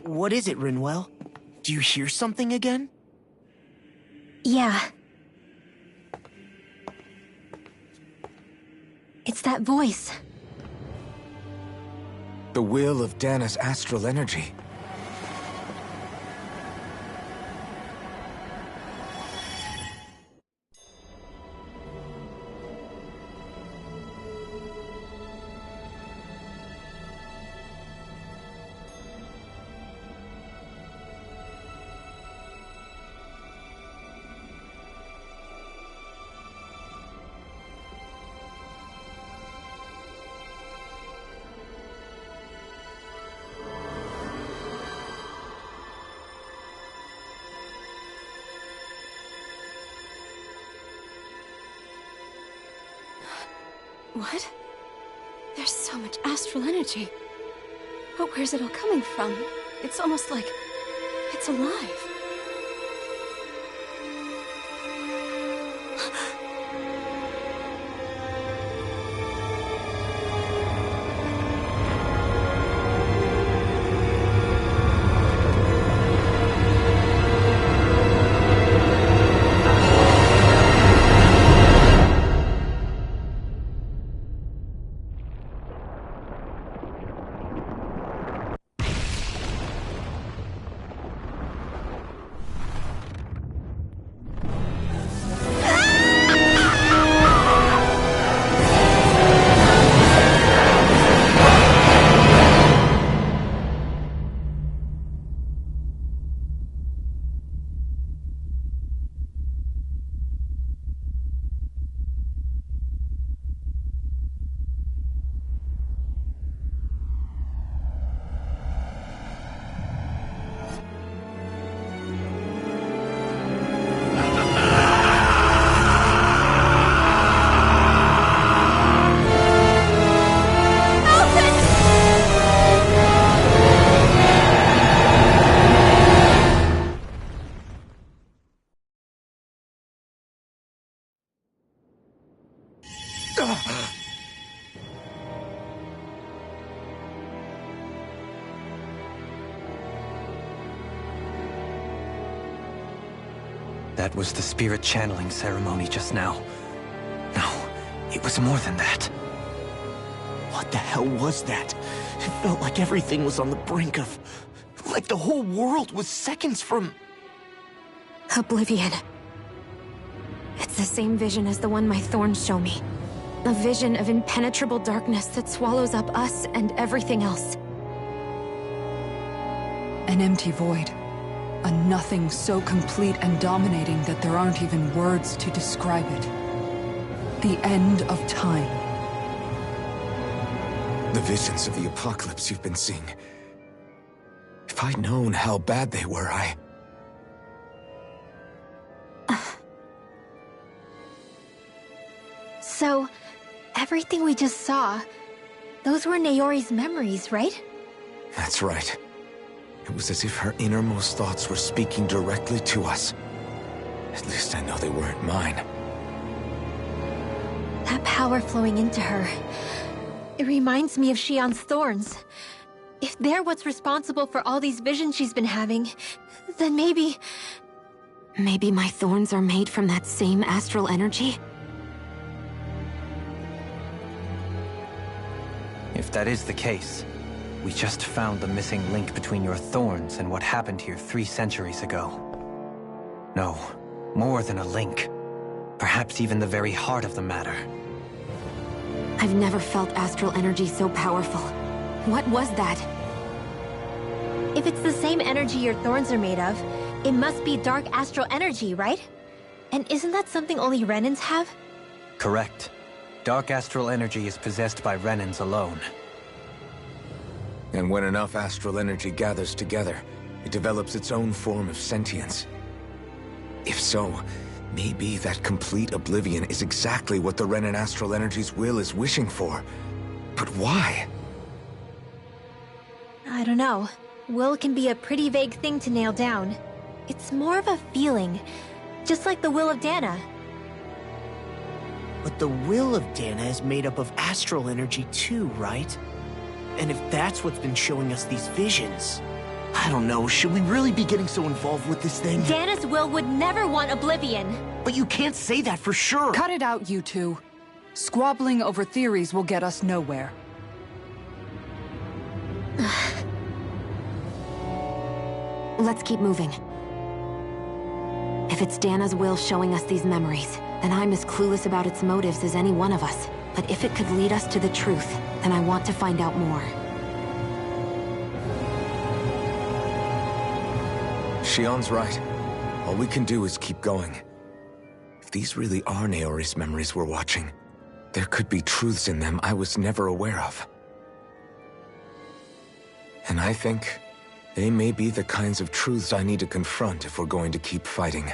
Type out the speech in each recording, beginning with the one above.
What is it, Rinwell? Do you hear something again? Yeah. It's that voice. The will of Dana's astral energy. What? There's so much astral energy. But where's it all coming from? It's almost like it's alive. That was the spirit channeling ceremony just now. No, it was more than that. What the hell was that? It felt like everything was on the brink of... like the whole world was seconds from... Oblivion. It's the same vision as the one my thorns show me. A vision of impenetrable darkness that swallows up us and everything else. An empty void. A nothing so complete and dominating that there aren't even words to describe it. The end of time. The visions of the apocalypse you've been seeing. If I'd known how bad they were, So, everything we just saw, those were Naori's memories, right? That's right. It was as if her innermost thoughts were speaking directly to us. At least I know they weren't mine. That power flowing into her, it reminds me of Shionne's thorns. If they're what's responsible for all these visions she's been having, then maybe... Maybe my thorns are made from that same astral energy? If that is the case, we just found the missing link between your thorns and what happened here 3 centuries ago. No, more than a link. Perhaps even the very heart of the matter. I've never felt astral energy so powerful. What was that? If it's the same energy your thorns are made of, it must be dark astral energy, right? And isn't that something only Renans have? Correct. Dark astral energy is possessed by Renans alone. And when enough astral energy gathers together, it develops its own form of sentience. If so, maybe that complete oblivion is exactly what the Renan astral energy's will is wishing for. But why? I don't know. Will can be a pretty vague thing to nail down. It's more of a feeling, just like the will of Dana. But the will of Dana is made up of astral energy too, right? And if that's what's been showing us these visions... I don't know, should we really be getting so involved with this thing? Dana's will would never want Oblivion. But you can't say that for sure! Cut it out, you two. Squabbling over theories will get us nowhere. Let's keep moving. If it's Dana's will showing us these memories, then I'm as clueless about its motives as any one of us. But if it could lead us to the truth, then I want to find out more. Shionne's right. All we can do is keep going. If these really are Naori's memories we're watching, there could be truths in them I was never aware of. And I think they may be the kinds of truths I need to confront if we're going to keep fighting.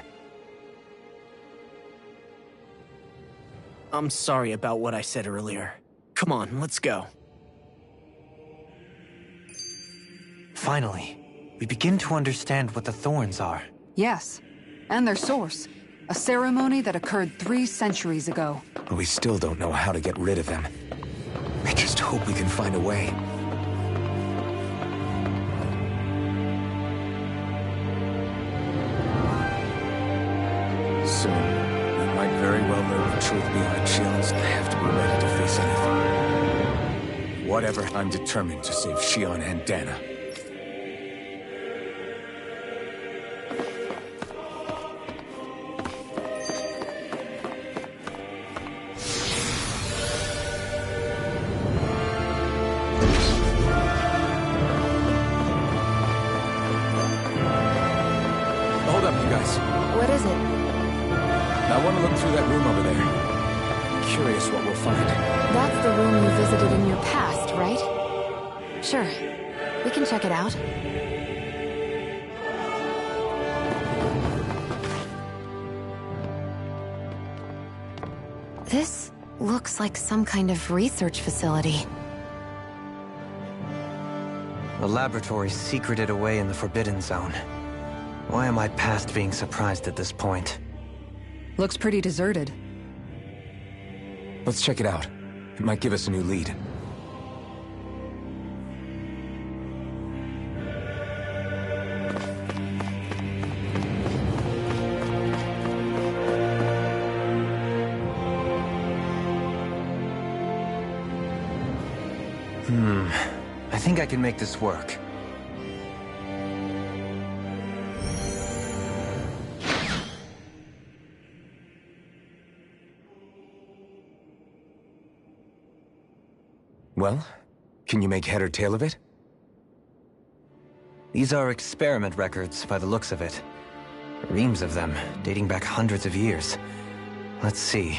I'm sorry about what I said earlier. Come on, let's go. Finally, we begin to understand what the Thorns are. Yes, and their source. A ceremony that occurred 3 centuries ago. But we still don't know how to get rid of them. I just hope we can find a way. Soon, we might very well learn the truth behind Shionne's. I have to be ready to face anything. Whatever, I'm determined to save Shionne and Dana. Hold up, you guys. What is it? I want to look through that room over there. Curious what we'll find. That's the room you visited in your past, right? Sure. We can check it out. This looks like some kind of research facility. The laboratory secreted away in the Forbidden Zone. Why am I past being surprised at this point? Looks pretty deserted. Let's check it out. It might give us a new lead. I think I can make this work. Well, can you make head or tail of it? These are experiment records, by the looks of it. Reams of them, dating back hundreds of years. Let's see.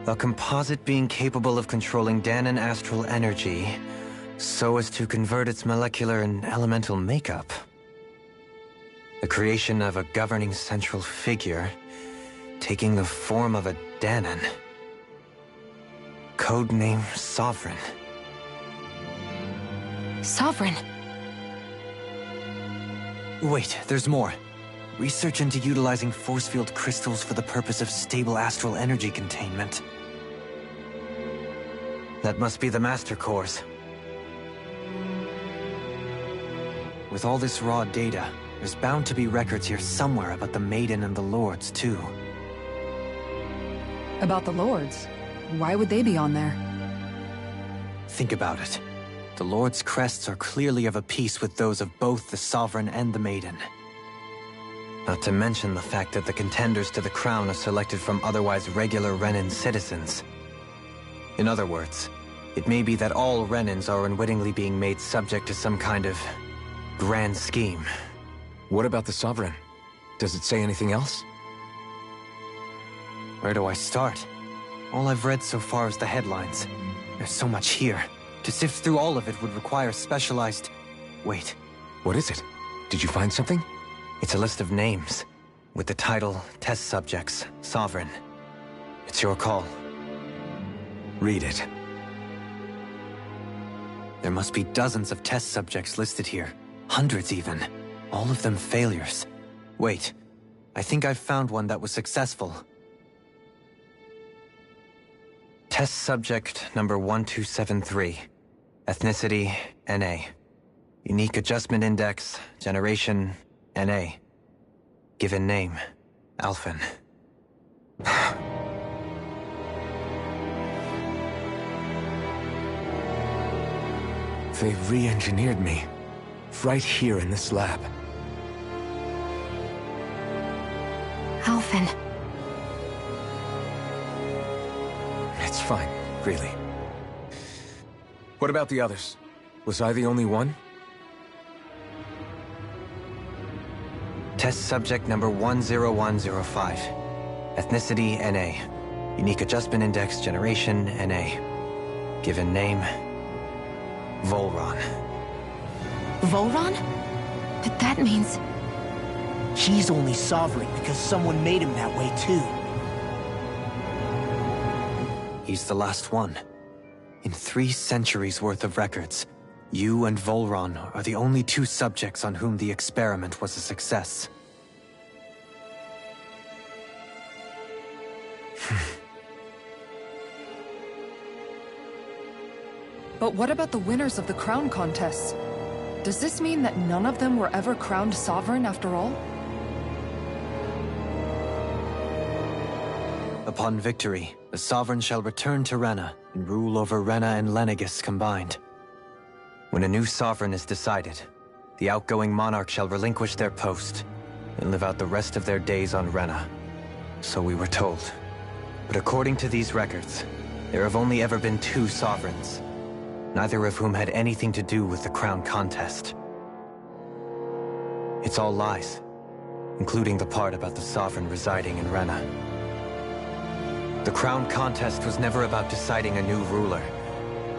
A composite being capable of controlling Danan astral energy, so as to convert its molecular and elemental makeup. The creation of a governing central figure, taking the form of a Danan. Codename Sovereign. Sovereign. Wait, there's more. Research into utilizing force field crystals for the purpose of stable astral energy containment. That must be the Master Cores. With all this raw data, there's bound to be records here somewhere about the Maiden and the Lords, too. About the Lords? Why would they be on there? Think about it. The Lord's crests are clearly of a piece with those of both the Sovereign and the Maiden. Not to mention the fact that the contenders to the crown are selected from otherwise regular Renan citizens. In other words, it may be that all Renans are unwittingly being made subject to some kind of grand scheme. What about the Sovereign? Does it say anything else? Where do I start? All I've read so far is the headlines. There's so much here. To sift through all of it would require specialized... Wait. What is it? Did you find something? It's a list of names, with the title, Test Subjects, Sovereign. It's your call. Read it. There must be dozens of test subjects listed here. Hundreds even. All of them failures. Wait. I think I've found one that was successful. Test subject number 1273. Ethnicity, NA. Unique Adjustment Index, Generation, NA. Given name, Alphen. They re-engineered me. Right here in this lab. Alphen. It's fine, really. What about the others? Was I the only one? Test subject number 10105. Ethnicity, NA. Unique Adjustment Index, Generation, NA. Given name, Volron. Volron? But that means... He's only sovereign because someone made him that way too. He's the last one. In 3 centuries worth of records, you and Volron are the only 2 subjects on whom the experiment was a success. But what about the winners of the crown contests? Does this mean that none of them were ever crowned sovereign after all? Upon victory, the Sovereign shall return to Rena and rule over Rena and Lenegis combined. When a new Sovereign is decided, the outgoing monarch shall relinquish their post and live out the rest of their days on Rena. So we were told. But according to these records, there have only ever been 2 Sovereigns, neither of whom had anything to do with the crown contest. It's all lies, including the part about the Sovereign residing in Rena. The crown contest was never about deciding a new ruler.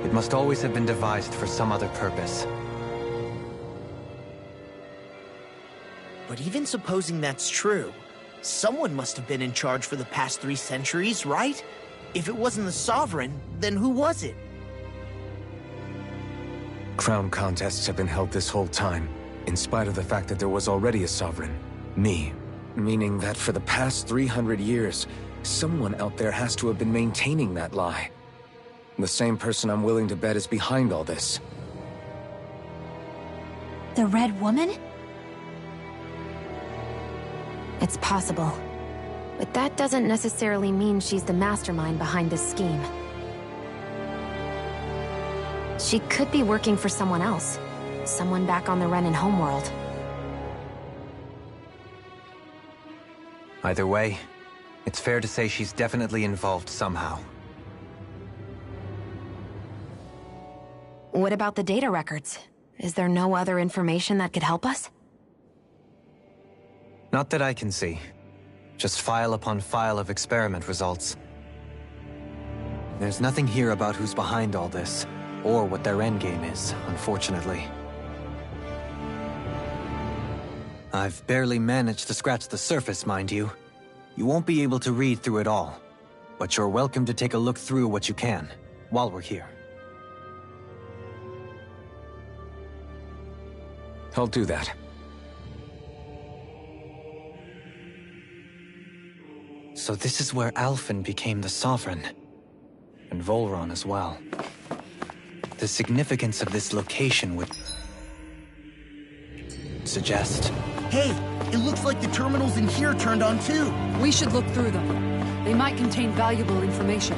It must always have been devised for some other purpose. But even supposing that's true, someone must have been in charge for the past 3 centuries, right? If it wasn't the Sovereign, then who was it? Crown contests have been held this whole time, in spite of the fact that there was already a Sovereign. Me. Meaning that for the past 300 years, someone out there has to have been maintaining that lie. The same person I'm willing to bet is behind all this. The Red Woman? It's possible. But that doesn't necessarily mean she's the mastermind behind this scheme. She could be working for someone else. Someone back on the Renan homeworld. Either way, it's fair to say she's definitely involved somehow. What about the data records? Is there no other information that could help us? Not that I can see. Just file upon file of experiment results. There's nothing here about who's behind all this, or what their endgame is, unfortunately. I've barely managed to scratch the surface, mind you. You won't be able to read through it all, but you're welcome to take a look through what you can, while we're here. I'll do that. So this is where Alphen became the Sovereign, and Volron as well. The significance of this location would suggest... Hey, it looks like the terminals in here turned on too. We should look through them. They might contain valuable information.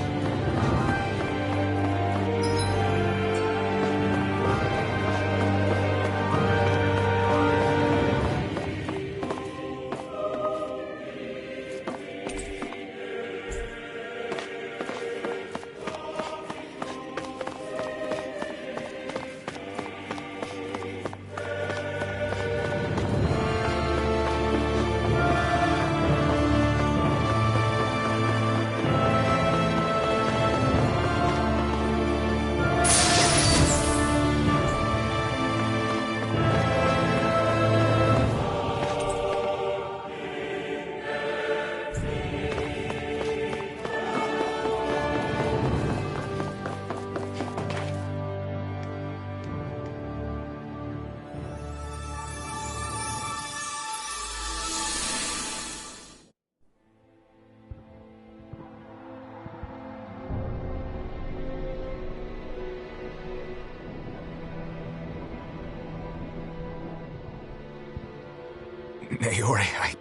Naori,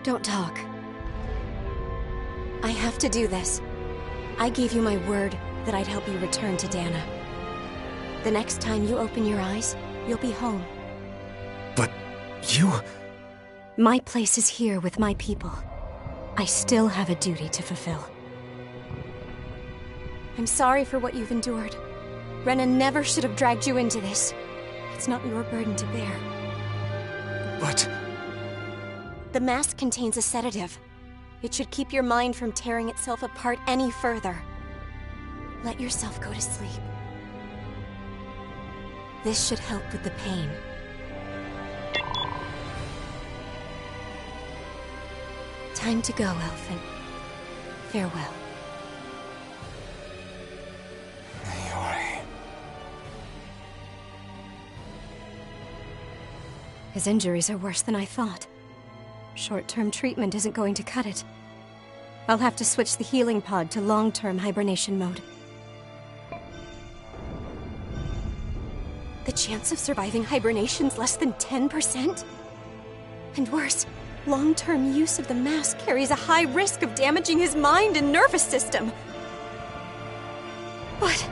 Don't talk. I have to do this. I gave you my word that I'd help you return to Dana. The next time you open your eyes, you'll be home. But you... My place is here with my people. I still have a duty to fulfill. I'm sorry for what you've endured. Rena never should have dragged you into this. It's not your burden to bear. But... The mask contains a sedative. It should keep your mind from tearing itself apart any further. Let yourself go to sleep. This should help with the pain. Time to go, Elfin. Farewell. Naori... His injuries are worse than I thought. Short-term treatment isn't going to cut it. I'll have to switch the healing pod to long-term hibernation mode. The chance of surviving hibernation's less than 10%? And worse, long-term use of the mask carries a high risk of damaging his mind and nervous system. What?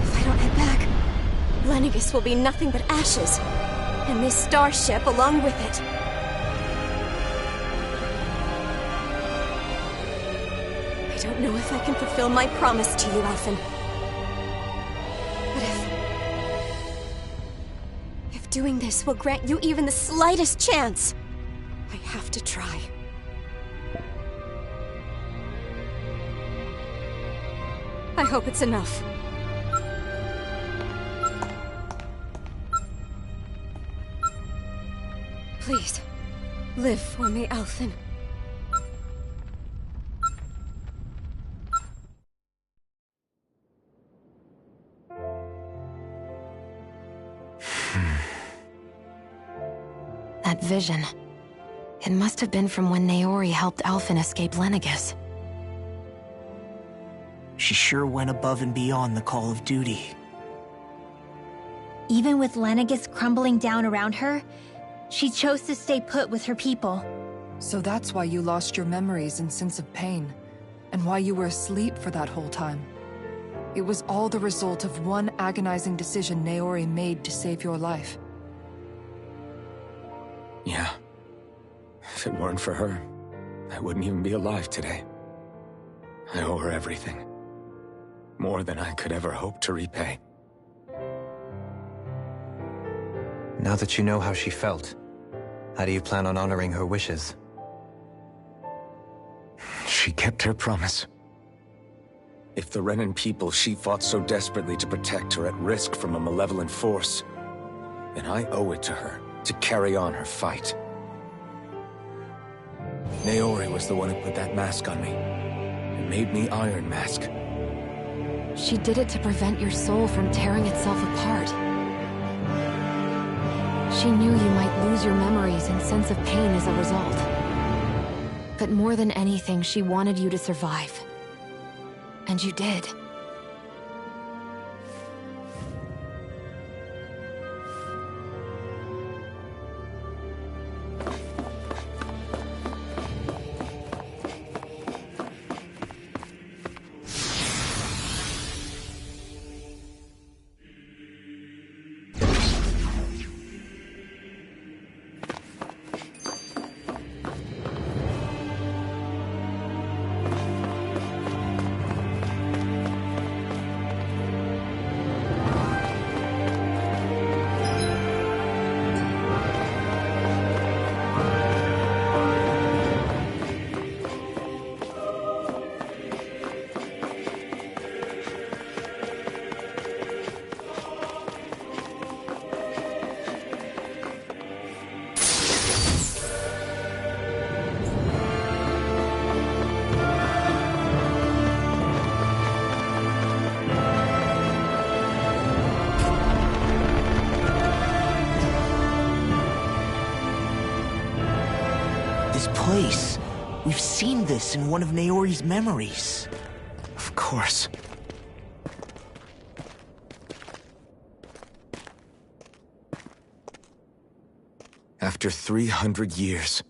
If I don't head back, Lenegis will be nothing but ashes, and this starship along with it. I don't know if I can fulfill my promise to you, Elfin. But if doing this will grant you even the slightest chance, I have to try. I hope it's enough. Please, live for me, Elfin. That vision. It must have been from when Naori helped Elfin escape Lenegis. She sure went above and beyond the call of duty. Even with Lenegis crumbling down around her, she chose to stay put with her people. So that's why you lost your memories and sense of pain, and why you were asleep for that whole time. It was all the result of one agonizing decision Naori made to save your life. Yeah. If it weren't for her, I wouldn't even be alive today. I owe her everything. More than I could ever hope to repay. Now that you know how she felt, how do you plan on honoring her wishes? She kept her promise. If the Renan people she fought so desperately to protect are at risk from a malevolent force, then I owe it to her to carry on her fight. Naori was the one who put that mask on me, and made me Iron Mask. She did it to prevent your soul from tearing itself apart. She knew you might lose your memories and sense of pain as a result. But more than anything, she wanted you to survive. And you did. Place. We've seen this in one of Naori's memories. Of course. After 300 years,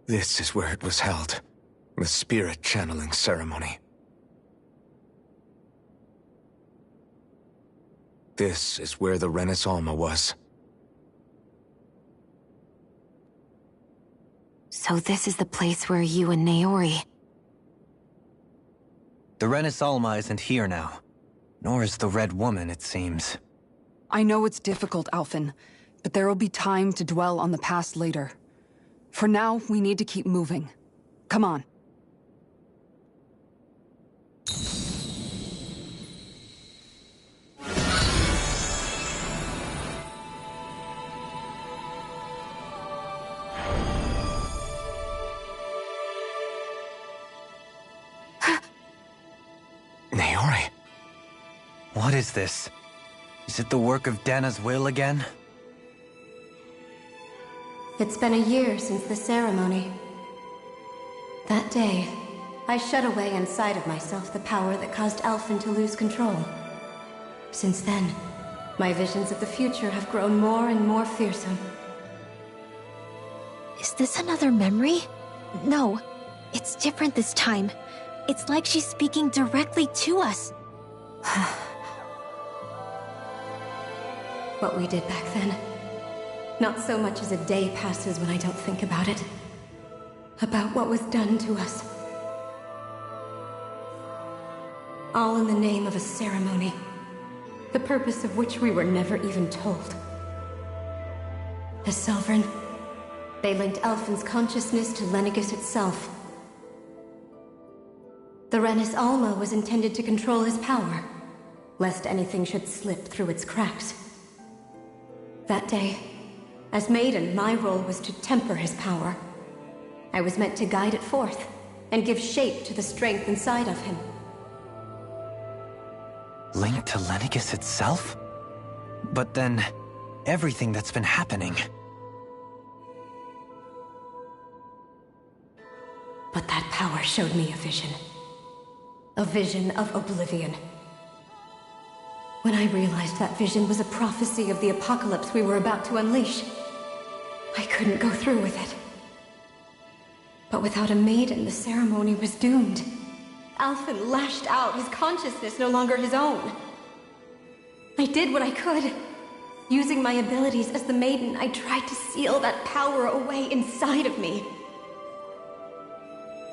this is where it was held. The spirit channeling ceremony. This is where the Renis Alma was. So this is the place where you and Naori... The Renis Alma isn't here now. Nor is the Red Woman, it seems. I know it's difficult, Alphen, but there will be time to dwell on the past later. For now, we need to keep moving. Come on. Naori. What is this? Is it the work of Dana's will again? It's been a year since the ceremony. That day, I shut away inside of myself the power that caused Alphen to lose control. Since then, my visions of the future have grown more and more fearsome. Is this another memory? No, it's different this time. It's like she's speaking directly to us. What we did back then. Not so much as a day passes when I don't think about it. About what was done to us. All in the name of a ceremony. The purpose of which we were never even told. The Sovereign. They linked Alphen's consciousness to Lenegis itself. The Renis Alma was intended to control his power, lest anything should slip through its cracks. That day, as Maiden, my role was to temper his power. I was meant to guide it forth, and give shape to the strength inside of him. Linked to Lenegis itself? But then, everything that's been happening... But that power showed me a vision. A vision of oblivion. When I realized that vision was a prophecy of the apocalypse we were about to unleash, I couldn't go through with it. But without a maiden, the ceremony was doomed. Alphen lashed out, his consciousness no longer his own. I did what I could. Using my abilities as the maiden, I tried to seal that power away inside of me.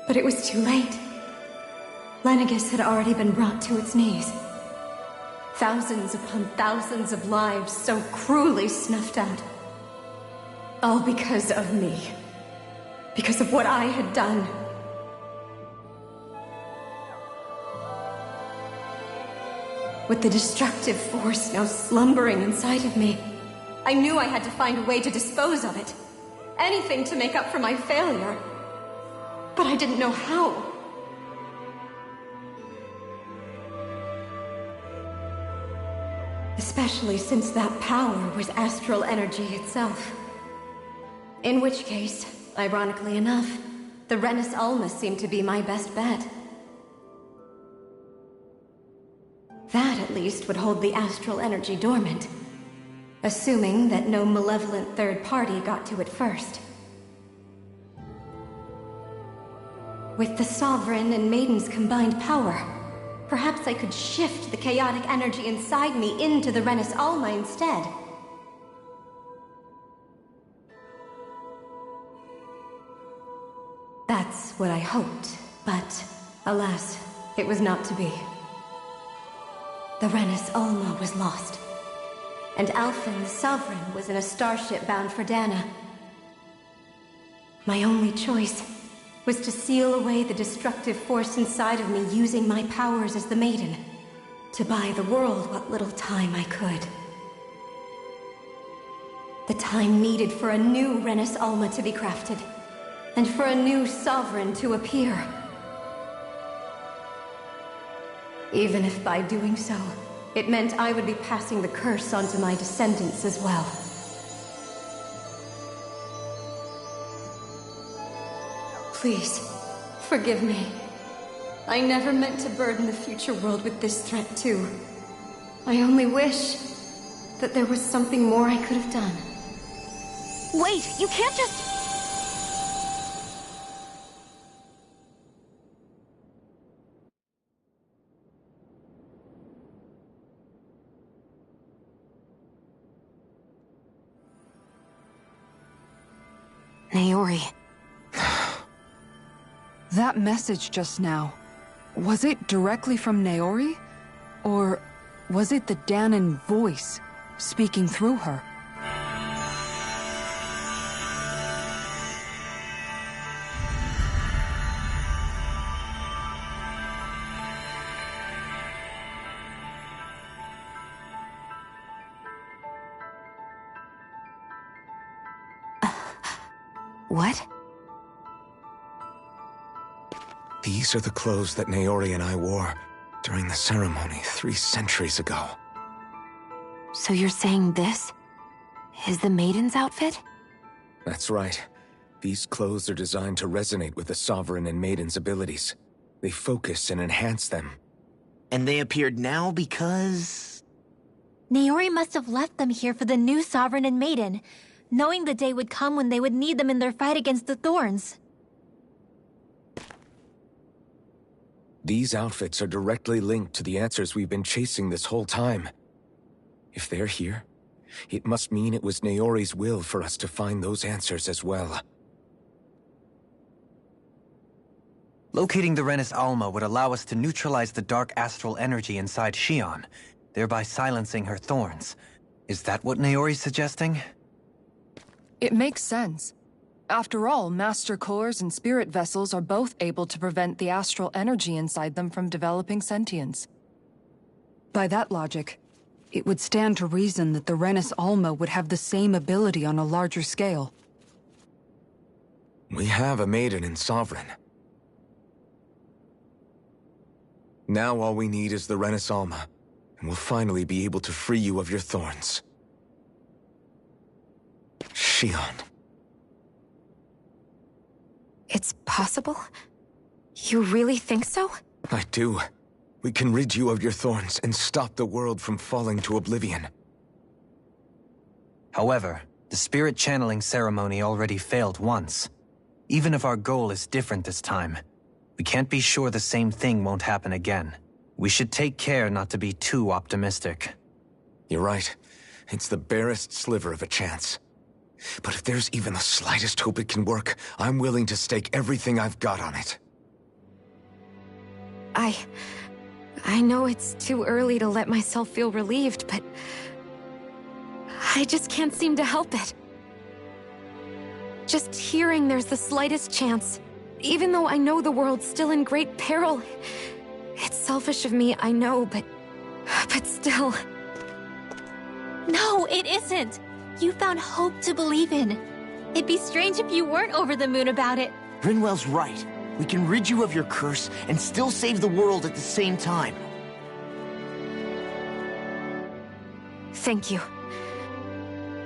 But it was too late. Lenegis had already been brought to its knees. Thousands upon thousands of lives so cruelly snuffed out. All because of me. Because of what I had done. With the destructive force now slumbering inside of me, I knew I had to find a way to dispose of it. Anything to make up for my failure. But I didn't know how. Especially since that power was astral energy itself. In which case, ironically enough, the Renis Alma seemed to be my best bet. That, at least, would hold the astral energy dormant. Assuming that no malevolent third party got to it first. With the Sovereign and Maiden's combined power, perhaps I could shift the chaotic energy inside me into the Renis Alma instead. That's what I hoped, but alas, it was not to be. The Renis Alma was lost, and Alphen, the Sovereign, was in a starship bound for Dana. My only choice was to seal away the destructive force inside of me using my powers as the Maiden, to buy the world what little time I could. The time needed for a new Renis Alma to be crafted, and for a new Sovereign to appear. Even if by doing so, it meant I would be passing the curse onto my descendants as well. Please, forgive me. I never meant to burden the future world with this threat too. I only wish that there was something more I could have done. Wait, you can't just... Naori. That message just now, was it directly from Naori? Or was it the Dahnan voice speaking through her? What? These are the clothes that Naori and I wore during the ceremony 3 centuries ago. So you're saying this is the Maiden's outfit? That's right. These clothes are designed to resonate with the Sovereign and Maiden's abilities. They focus and enhance them. And they appeared now because... Naori must have left them here for the new Sovereign and Maiden, knowing the day would come when they would need them in their fight against the Thorns. These outfits are directly linked to the answers we've been chasing this whole time. If they're here, it must mean it was Naori's will for us to find those answers as well. Locating the Renis Alma would allow us to neutralize the dark astral energy inside Xion, thereby silencing her thorns. Is that what Naori's suggesting? It makes sense. After all, Master Cores and Spirit Vessels are both able to prevent the astral energy inside them from developing sentience. By that logic, it would stand to reason that the Renis Alma would have the same ability on a larger scale. We have a Maiden and Sovereign. Now all we need is the Renis Alma, and we'll finally be able to free you of your thorns. Xion. It's possible? You really think so? I do. We can rid you of your thorns and stop the world from falling to oblivion. However, the spirit channeling ceremony already failed once. Even if our goal is different this time, we can't be sure the same thing won't happen again. We should take care not to be too optimistic. You're right. It's the barest sliver of a chance. But if there's even the slightest hope it can work, I'm willing to stake everything I've got on it. I know it's too early to let myself feel relieved, but... I just can't seem to help it. Just hearing there's the slightest chance, even though I know the world's still in great peril. It's selfish of me, I know, but still... No, it isn't! You found hope to believe in. It'd be strange if you weren't over the moon about it. Rinwell's right. We can rid you of your curse and still save the world at the same time. Thank you.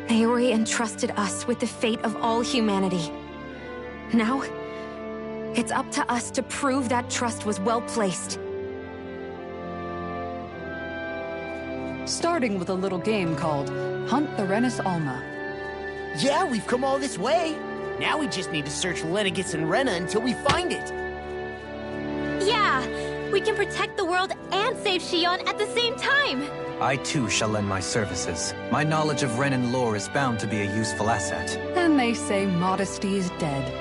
Naori entrusted us with the fate of all humanity. Now, it's up to us to prove that trust was well placed. Starting with a little game called Hunt the Renis Alma. Yeah, we've come all this way. Now we just need to search Lenegis and Rena until we find it. Yeah! We can protect the world and save Xion at the same time! I too shall lend my services. My knowledge of Renan lore is bound to be a useful asset. And they say modesty is dead.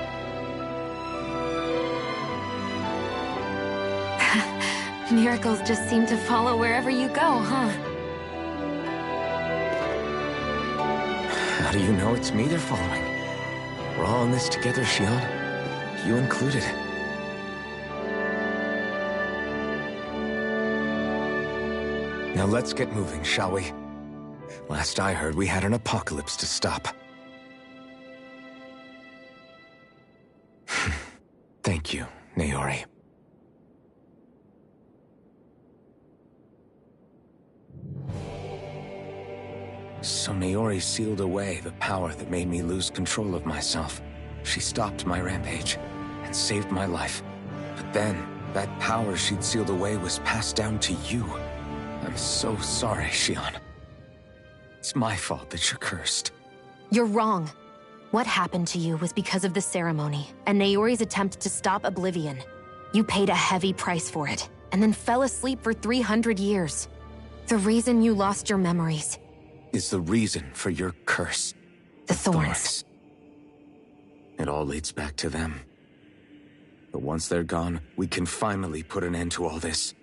Miracles just seem to follow wherever you go, huh? How do you know it's me they're following? We're all in this together, Xion. You included. Now let's get moving, shall we? Last I heard, we had an apocalypse to stop. Thank you, Naori. So Naori sealed away the power that made me lose control of myself. She stopped my rampage and saved my life. But then, that power she'd sealed away was passed down to you. I'm so sorry, Xion. It's my fault that you're cursed. You're wrong. What happened to you was because of the ceremony and Naori's attempt to stop Oblivion. You paid a heavy price for it, and then fell asleep for 300 years. The reason you lost your memories Is the reason for your curse. the thorns. It all leads back to them. But once they're gone, we can finally put an end to all this.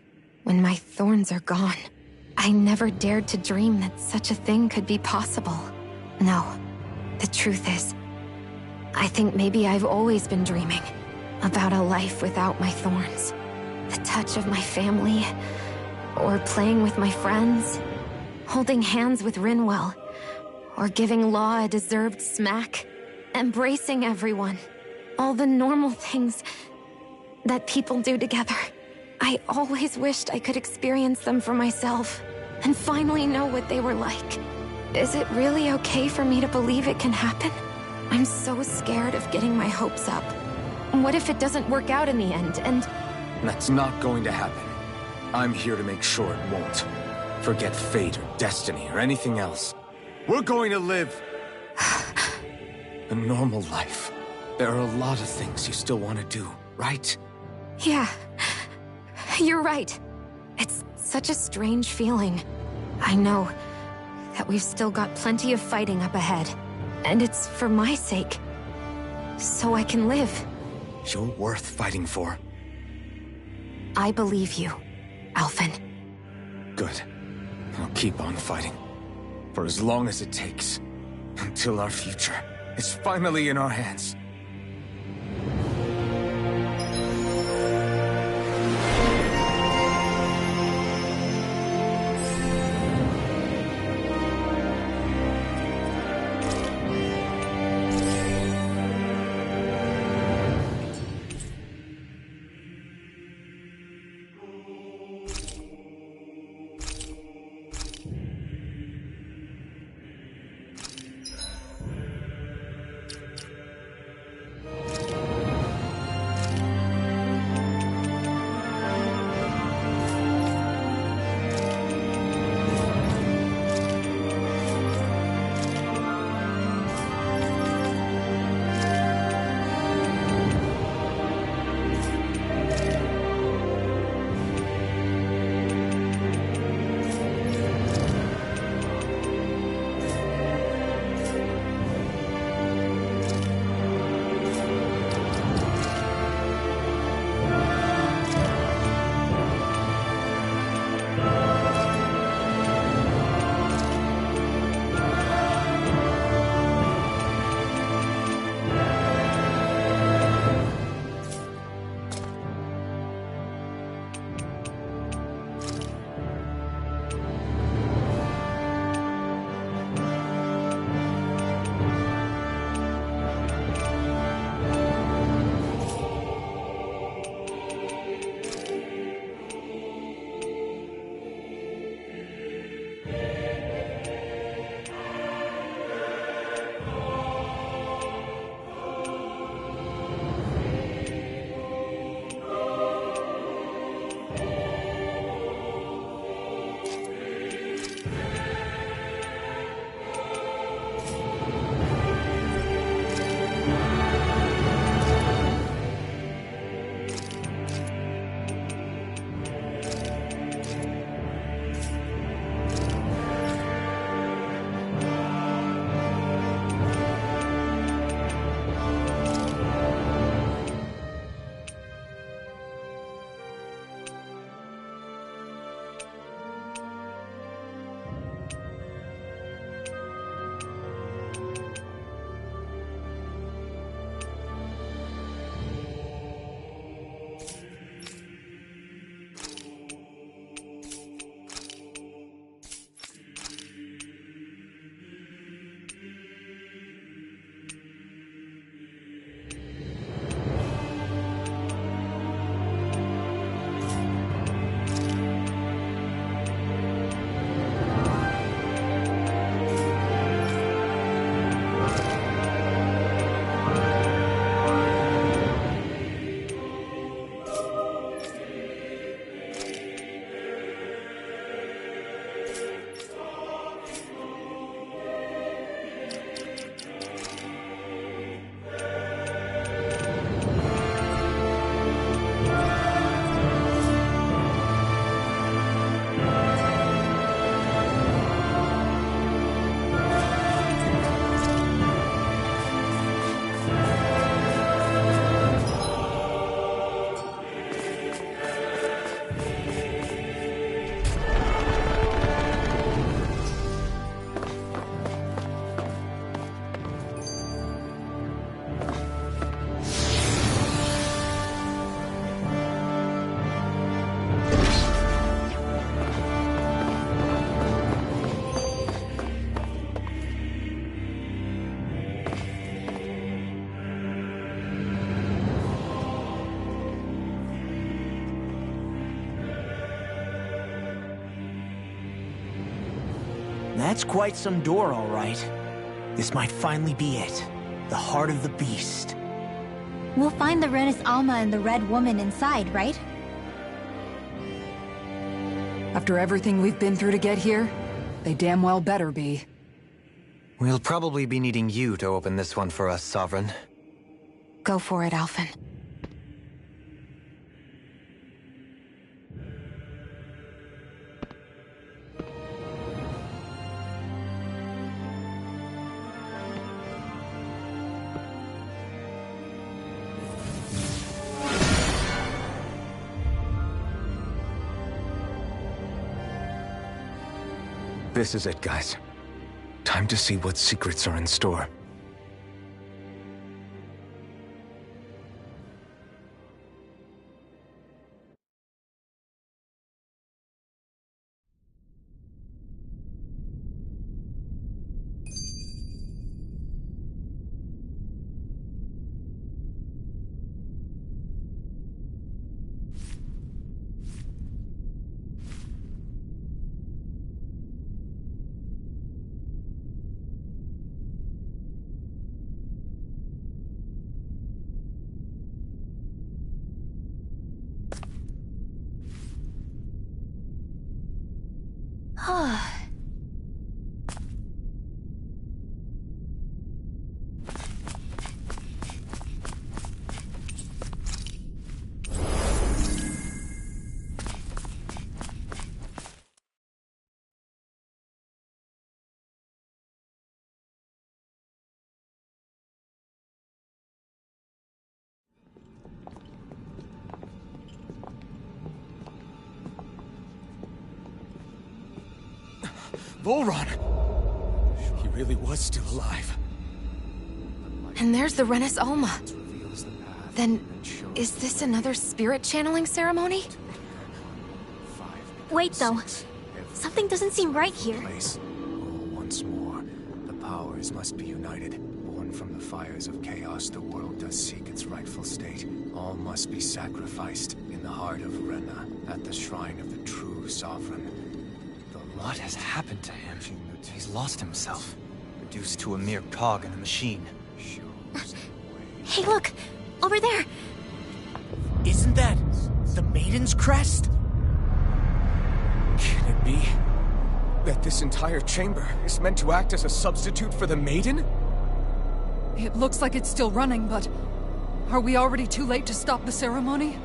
When my thorns are gone, I never dared to dream that such a thing could be possible. No, the truth is, I think maybe I've always been dreaming about a life without my thorns. The touch of my family, or playing with my friends, holding hands with Rinwell, or giving Law a deserved smack, embracing everyone. All the normal things that people do together. I always wished I could experience them for myself, and finally know what they were like. Is it really okay for me to believe it can happen? I'm so scared of getting my hopes up. What if it doesn't work out in the end, and... That's not going to happen. I'm here to make sure it won't. Forget fate or destiny or anything else. We're going to live a normal life. There are a lot of things you still want to do, right? Yeah, you're right. It's such a strange feeling. I know that we've still got plenty of fighting up ahead, and it's for my sake, so I can live. You're worth fighting for. I believe you, Alphen. Good. I'll keep on fighting. For as long as it takes. Until our future is finally in our hands. That's quite some door, all right. This might finally be it. The heart of the beast. We'll find the Renis Alma and the Red Woman inside, right? After everything we've been through to get here, they damn well better be. We'll probably be needing you to open this one for us, Sovereign. Go for it, Alphen. This is it, guys. Time to see what secrets are in store. Volron! He really was still alive. And there's the Renis Alma. Then, is this another spirit channeling ceremony? Wait, though. Something doesn't seem right here. Once more, the powers must be united. Born from the fires of chaos, the world does seek its rightful state. All must be sacrificed in the heart of Rena, at the shrine of the true sovereign. What has happened to him? He's lost himself, reduced to a mere cog in a machine. Hey, look! Over there! Isn't that the Maiden's crest? Can it be that this entire chamber is meant to act as a substitute for the Maiden? It looks like it's still running, but... are we already too late to stop the ceremony?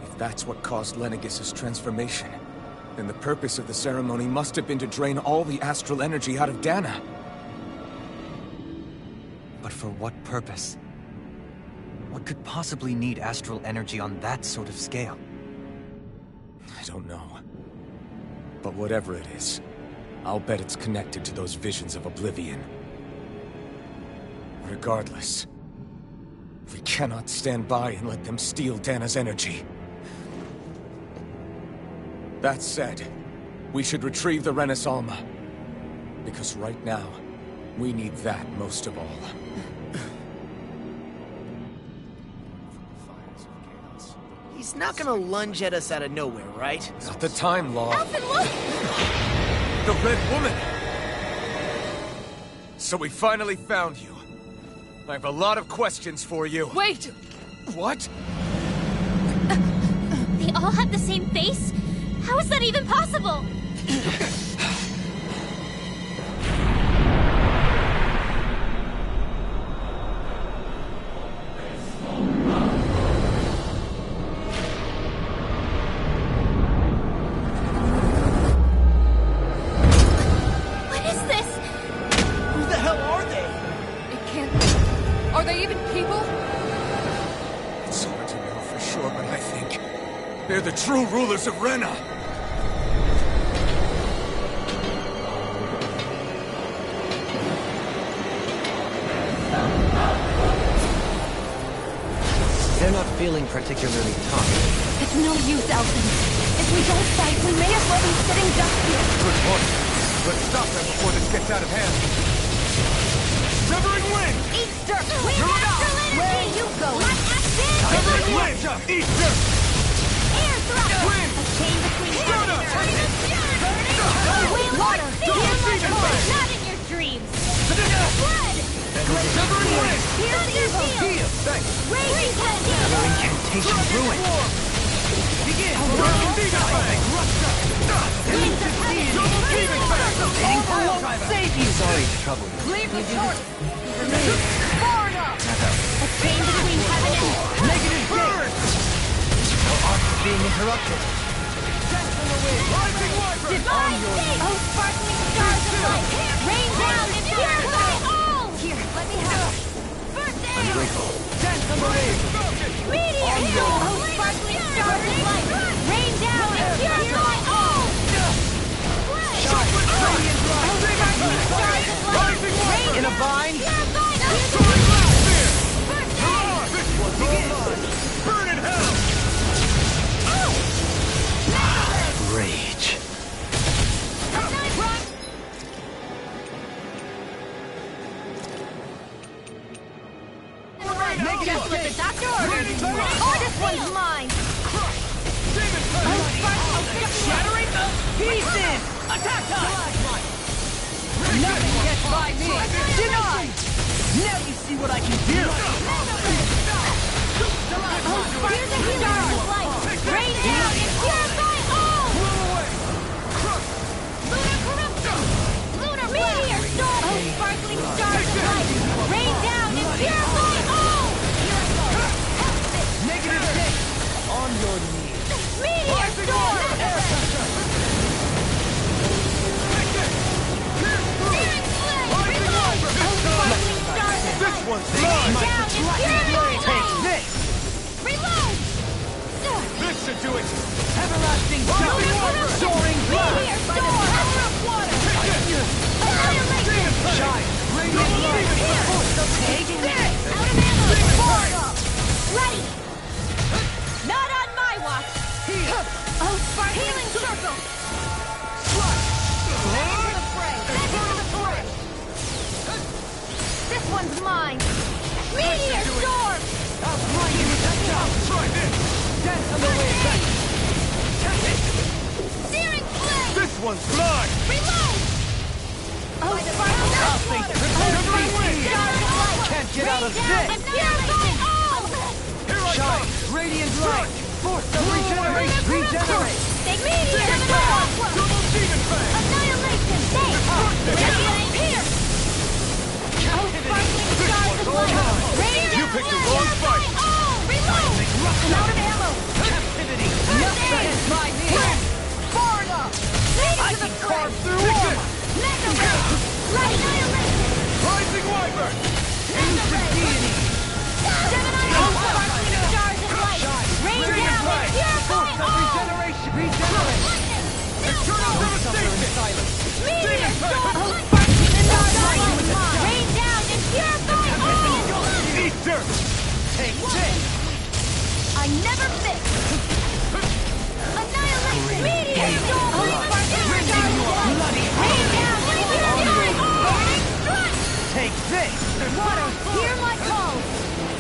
If that's what caused Lenegis' transformation, then the purpose of the ceremony must have been to drain all the astral energy out of Dana. But for what purpose? What could possibly need astral energy on that sort of scale? I don't know. But whatever it is, I'll bet it's connected to those visions of oblivion. Regardless, we cannot stand by and let them steal Dana's energy. That said, we should retrieve the Renis Alma. Because right now, we need that most of all. He's not gonna lunge at us out of nowhere, right? Not the time, Law. Alphen, look! The Red Woman! So we finally found you. I have a lot of questions for you. Wait! What? They all have the same face? How is that even possible? What is this? Who the hell are they? It can't... are they even people? It's hard to know for sure, but I think they're the true rulers of Rena. They're not feeling particularly tough. It's no use, Alphen. If we don't fight, we may as well be sitting ducks here. Good point. Let's stop them before this gets out of hand. Severing Wind! Eat dirt! Where you go? Not action! Severing Wind! Eat dirt! Air thrust! Wind! A chain between Burn us! burning! Another incantation ruined. Begin! Save you! Sorry to trouble you. Leave the torch! Far enough! A chain between heaven and... Negative burn! Your art is being interrupted. Divine Faith! Oh, sparkling stars of light! Rain down and purify all! Here, let me have it. Ungrateful. Meteor! Oh, sparkling stars of light! Rain down and purify all! Radiant light. Oh, sparkling stars of light! Rain In a down vine. and purify Burn in hell! Rage. Just what the doctor ordered! Oh, this one's mine! Shattering the pieces! Attack time! Nothing gets by me! Denied! Now you see what I can do! Oh, sparkling stars of light! Rain down and purify all! Lunar corruption! Lunar meteor storm! Oh, sparkling stars of light! Rain down and purify all! Negative 6! On your knees! Meteor storm! Searing flame! Reload! Oh, sparkling stars of light! one's Rain mine! down and purify Take all! this! Reload! This should do it! Everlasting jumping soaring Meteor blast! storm! Power of water! Annihilation! Shine! Radiant light! Take this! Out of ammo! Forward up! Ready! Not on my watch! Oh, spark healing circle! Back into the fray! Back into the fray! This one's mine! Meteor storm! I'll fly you with that jump! Try this! Dance on the wind! Searing flame! This one's mine! Reload! Oh, sparkling I'll face sparkling wind! stars of light! Can't get out of Rain down this! and purify all! Here I Shine! come! Radiant light! Force of regeneration! Regenerate! Take meteor! Double demon fang! Annihilation! Stay! Radiant here! Oh, sparkling stars of light! Rain You down picked the and wrong purify fight. all! Reload! I'm out of ammo! Captivity! Nothing Nothing by me! Far enough! I can carve through armor! Mega ray! Right! Annihilation! Rising Wyvern! Mega ray! Deity! Gemini! Oh, sparkling stars of light! Rain down and purify all! Regeneration! Regenerate! Eternal devastation! Silence! Meteor storm! Oh, sparkling stars of light! Rain down and purify all! Eat dirt! Take this! I never miss! Annihilation! Meteor storm! Oh, sparkling stars of light! Rain down and purify all! Take this! Hear my call!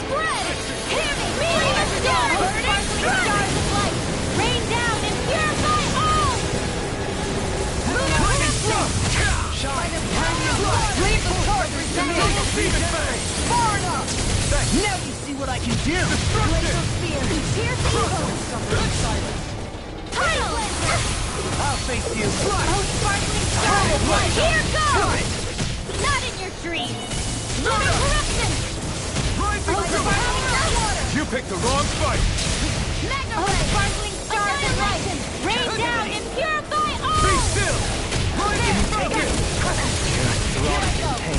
Spread! Hear me! Meteor storm! Oh, sparkling stars of light! Rain down and purify all! Lunar corruption! Shine! Radiant light! Leave the torch! Double demon fang! Far enough! Now you see what I can do! Glacial spear! Pierce evil! Silence! Tidal! I'll face you! Oh, sparkling stars of light! Here goes! Not in your dreams! Lunar corruption! Rising Oh, Jupiter! sparkling water! You picked the wrong fight! Mega oh, sparkling stars of light! Rain down and purify Be all! still! Rising focus!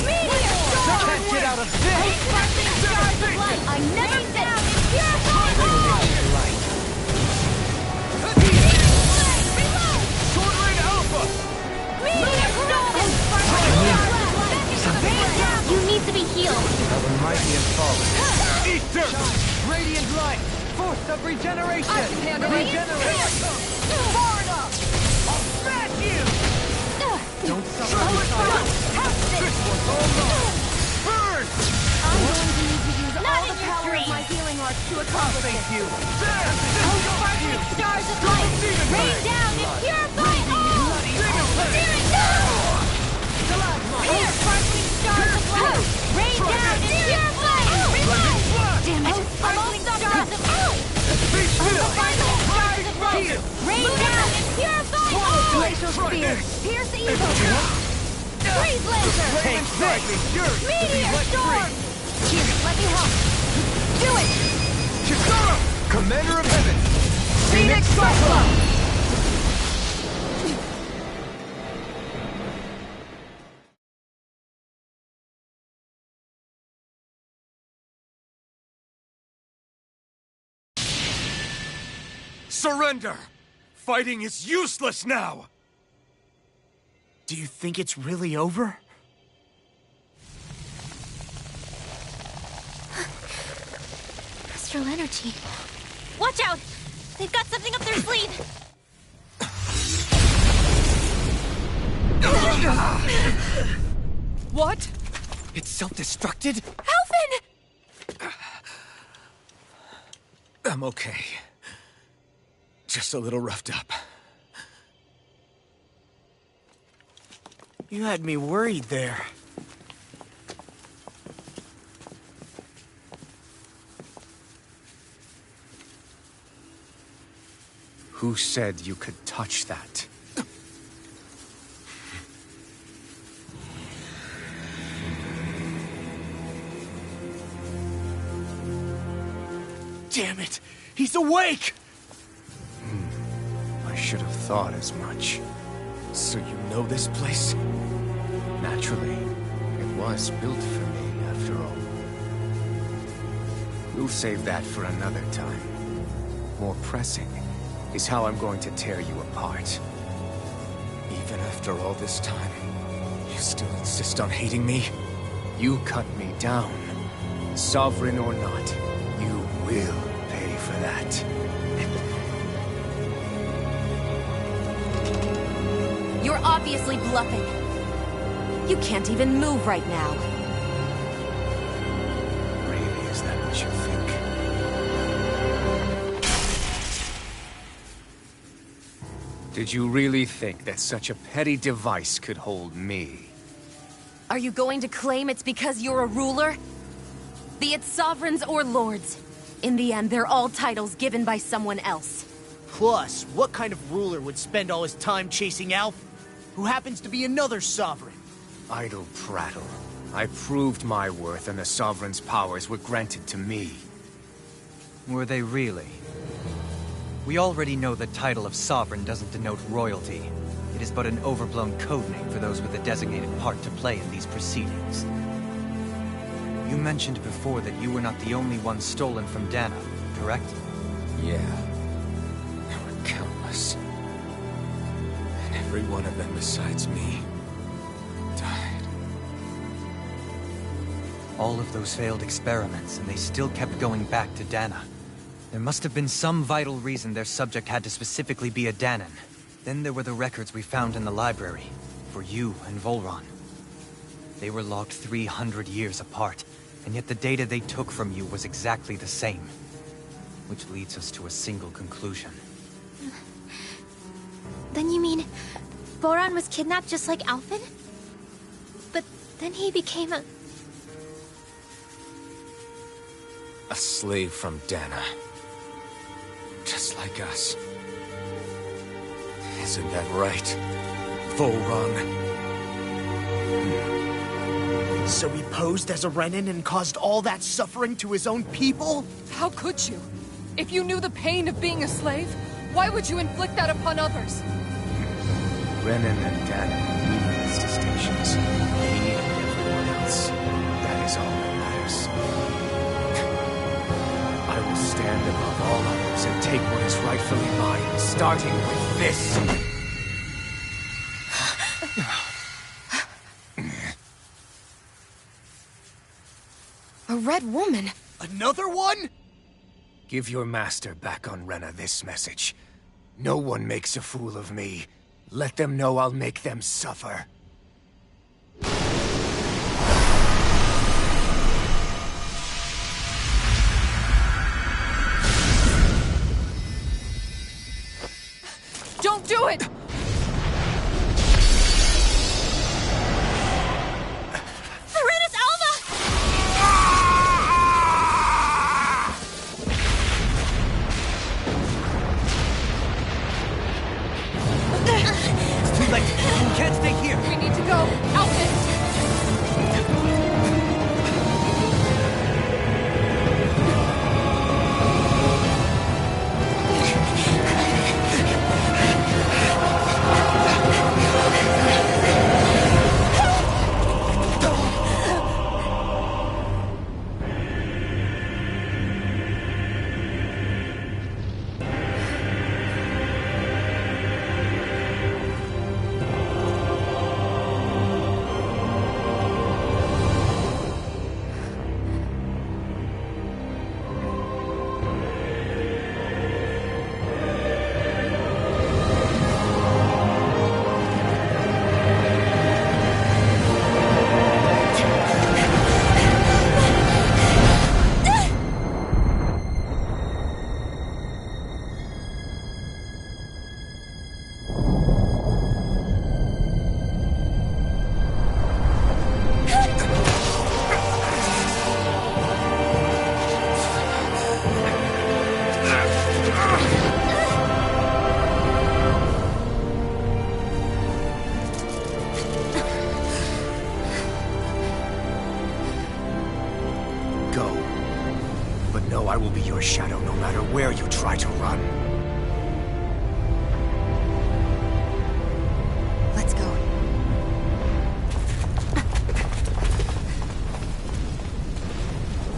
Meteor storm! Can't get out of Oh, this! sparkling stars of light! I never down and purify all! Light! Reload! Sword Rain Alpha! Meteor storm! Oh, sparkling stars of light! Rain down! You need to be healed! Of a mighty and fallen. Eat dirt! Radiant light! Force of regeneration! I can handle it. Regenerate! Far enough! I'll smash you! Don't suffer! This one's all mine! Burn! I'm going to need to use all the power of my healing arts to accomplish Thank it. you! There! Oh, sparkling stars of light! Rain down and purify all! Searing down! Oh, sparkling stars of light! Rain down Pierce Evo! Freeze Laser! Take this! Meteor Storm! Here, let me help! Do it! Chikara! Commander of Heaven! Phoenix Cyclone! Surrender! Fighting is useless now! Do you think it's really over? Astral energy. Watch out! They've got something up their sleeve! What? It's self-destructed? Alphen! I'm okay. Just a little roughed up. You had me worried there. Who said you could touch that? Damn it! He's awake! I should have thought as much. So you know this place? Naturally. It was built for me, after all. We'll save that for another time. More pressing is how I'm going to tear you apart. Even after all this time, you still insist on hating me? You cut me down. Sovereign or not, you will pay for that. You're obviously bluffing. You can't even move right now. Really, is that what you think? Did you really think that such a petty device could hold me? Are you going to claim it's because you're a ruler? Be it sovereigns or lords. In the end, they're all titles given by someone else. Plus, what kind of ruler would spend all his time chasing Alph, who happens to be another sovereign? Idle prattle. I proved my worth and the Sovereign's powers were granted to me. Were they really? We already know the title of Sovereign doesn't denote royalty. It is but an overblown codename for those with a designated part to play in these proceedings. You mentioned before that you were not the only one stolen from Dana, correct? Yeah. There were countless. And every one of them besides me died. All of those failed experiments, and they still kept going back to Dana. There must have been some vital reason their subject had to specifically be a Danan. Then there were the records we found in the library, for you and Volron. They were logged 300 years apart, and yet the data they took from you was exactly the same. Which leads us to a single conclusion. Then you mean... Boran was kidnapped just like Alphen? But then he became a... A slave from Dana. Just like us. Isn't that right, Volron? So he posed as a Renan and caused all that suffering to his own people? How could you? If you knew the pain of being a slave, why would you inflict that upon others? Renan and Dana are meaningless distinctions. Me and everyone else. That is all that matters. I will stand above all others and take what is rightfully mine, starting with this. A red woman? Another one? Give your master back on Rena this message. No one makes a fool of me. Let them know I'll make them suffer. Don't do it! Serenus Alva! Too late. your shadow no matter where you try to run. Let's go.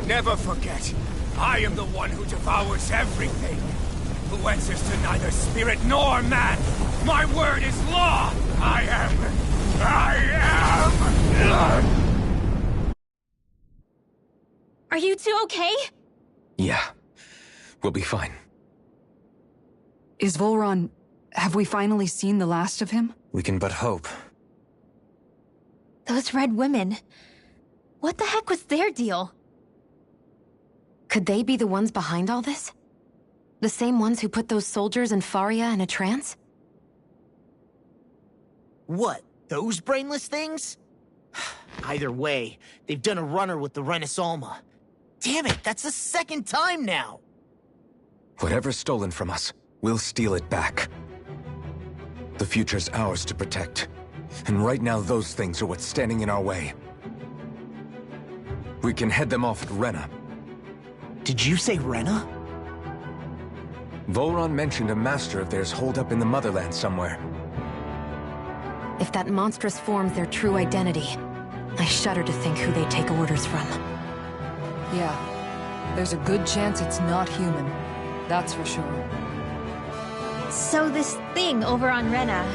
Never forget, I am the one who devours everything. Who answers to neither spirit nor man. My word is law! I am... Are you two okay? Yeah, we'll be fine. Is Volron... have we finally seen the last of him? We can but hope. Those red women. What the heck was their deal? Could they be the ones behind all this? The same ones who put those soldiers and Faria in a trance? What, those brainless things? Either way, they've done a runner with the Renasolma. Damn it, that's the second time now! Whatever's stolen from us, we'll steal it back. The future's ours to protect. And right now those things are what's standing in our way. We can head them off at Rena. Did you say Rena? Volron mentioned a master of theirs holed up in the motherland somewhere. If that monstrous form's their true identity, I shudder to think who they take orders from. Yeah. There's a good chance it's not human. That's for sure. So this thing over on Rena,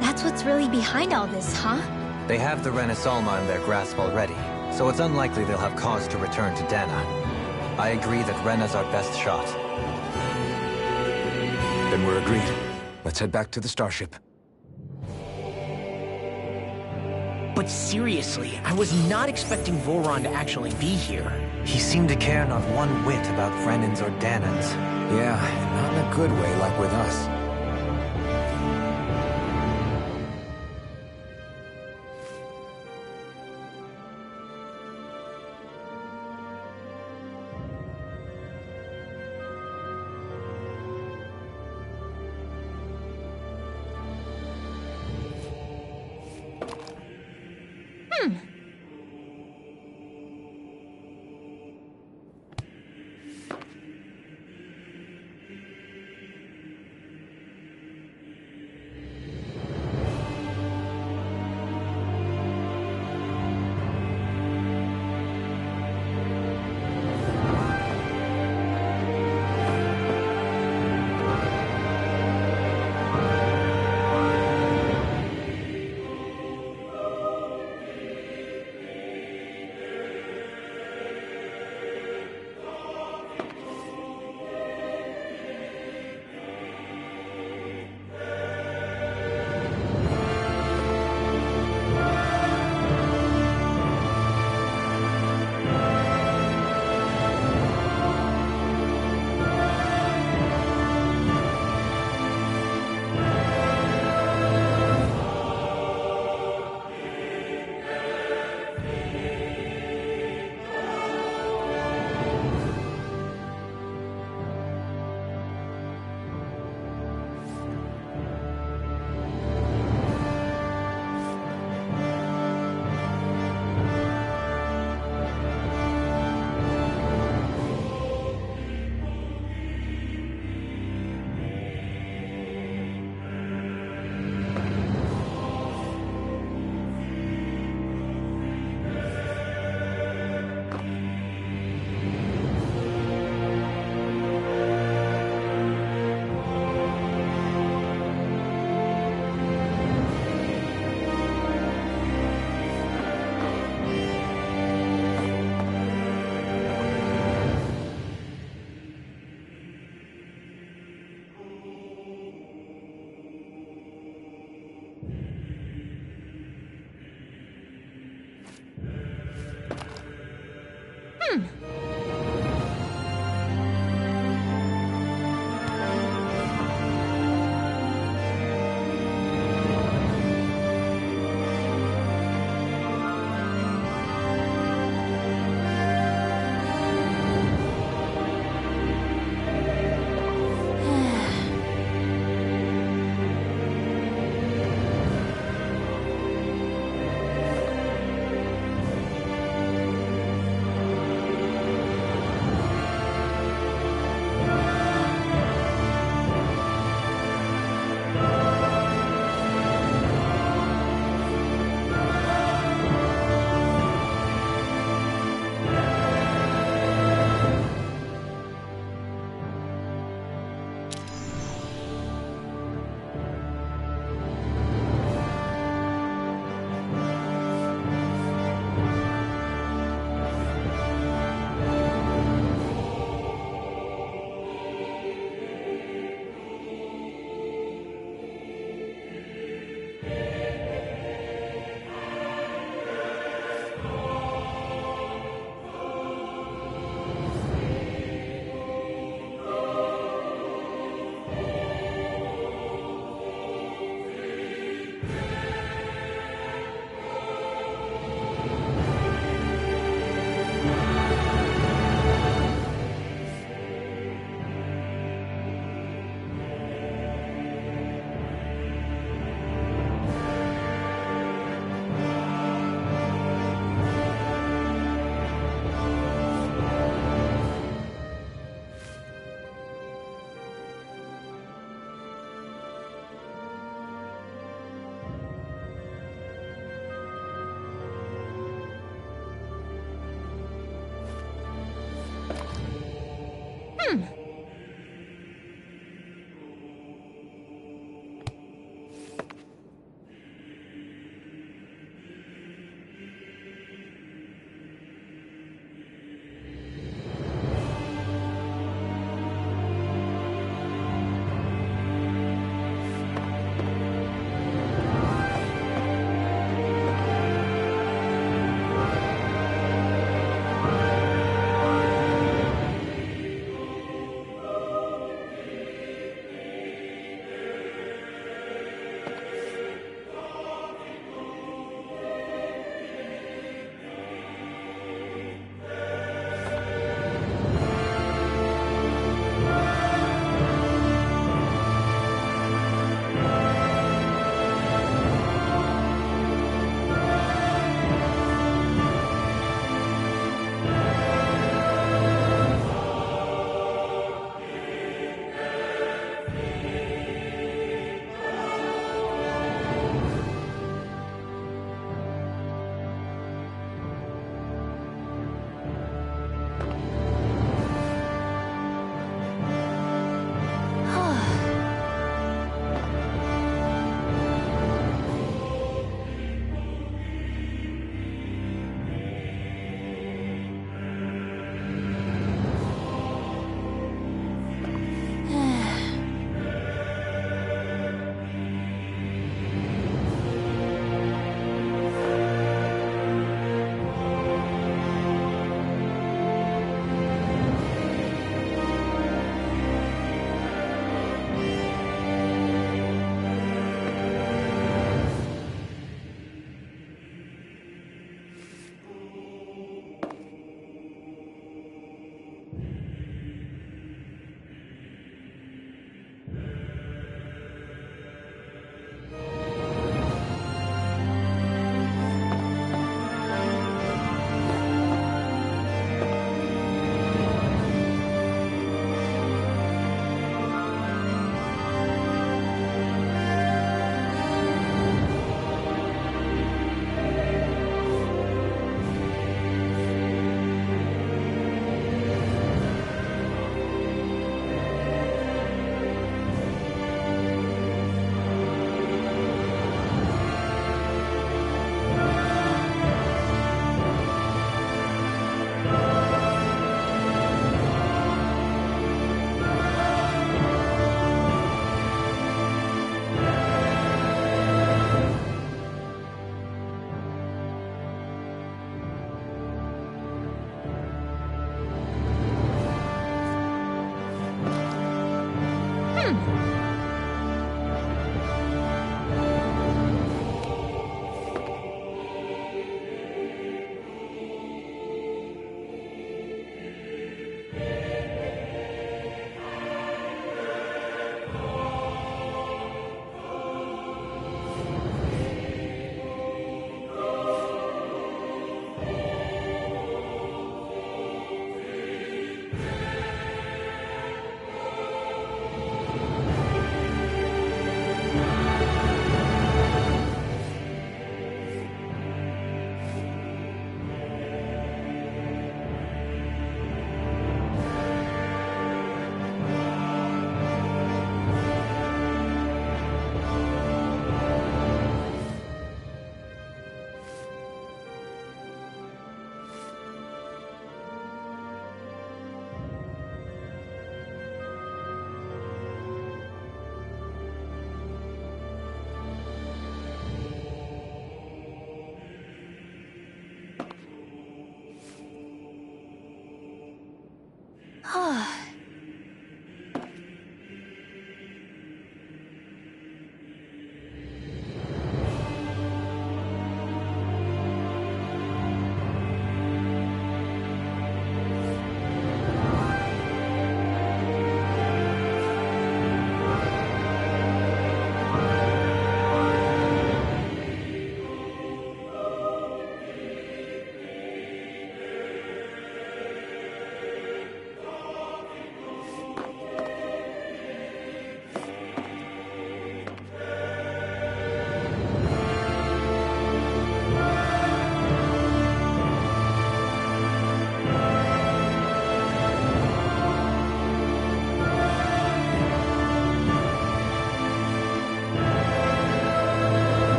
that's what's really behind all this, huh? They have the Renasolma in their grasp already, so it's unlikely they'll have cause to return to Dana. I agree that Rena's our best shot. Then we're agreed. Let's head back to the starship. But seriously, I was not expecting Volron to actually be here. He seemed to care not one whit about Renans or Danans. Yeah, not in a good way like with us.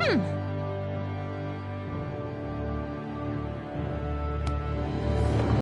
Hmm.